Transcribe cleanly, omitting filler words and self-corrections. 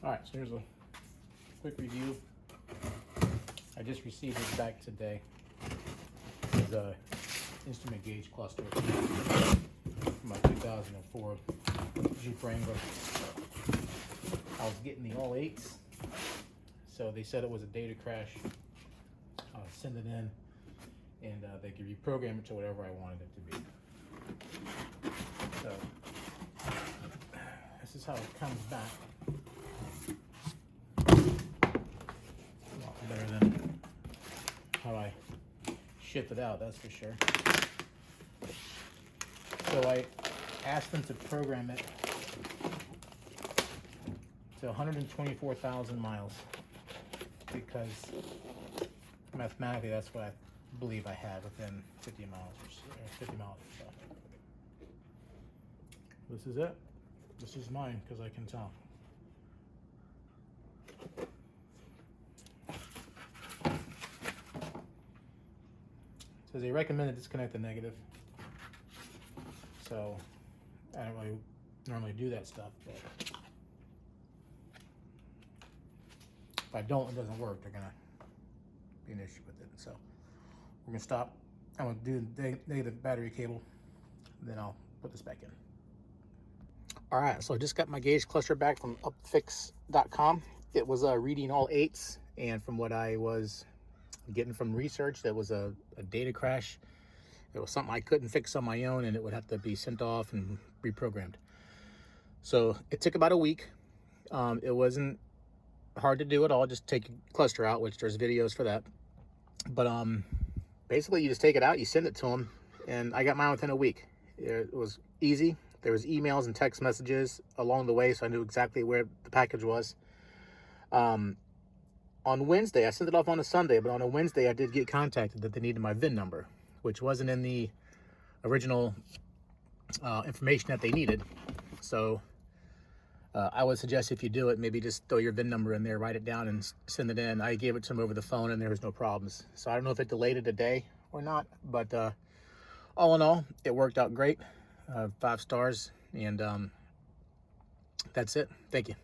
All right, so here's a quick review. I just received this back today. It's a instrument gauge cluster from my 2004 Jeep Wrangler. I was getting the all 8s, so they said it was a data crash. Send it in, and they could reprogram it to whatever I wanted it to be. So this is how it comes back. A lot better than how I shipped it out, that's for sure. So I asked them to program it to 124,000 miles because mathematically that's what I believe I had within 50 miles or 50 miles or so. This is it. This is mine because I can tell. So they recommend to disconnect the negative. So I don't really normally do that stuff, but if I don't, it doesn't work. They're gonna be an issue with it. So we're gonna stop. I'm gonna do the negative battery cable, then I'll put this back in. All right, so I just got my gauge cluster back from upfix.com. It was reading all 8s, and from what I was getting from research, that was a data crash. It was something I couldn't fix on my own, and it would have to be sent off and reprogrammed. So it took about a week. It wasn't hard to do at all. Just take a cluster out, which there's videos for that. But basically you just take it out, you send it to them, and I got mine within a week. It was easy. There was emails and text messages along the way, so I knew exactly where the package was. On Wednesday, I sent it off on a Sunday, but on a Wednesday I did get contacted that they needed my VIN number, which wasn't in the original information that they needed. So I would suggest if you do it, maybe just throw your VIN number in there, write it down, and send it in. I gave it to them over the phone, and there was no problems. So I don't know if it delayed it a day or not, but all in all, it worked out great. 5 stars, and that's it. Thank you.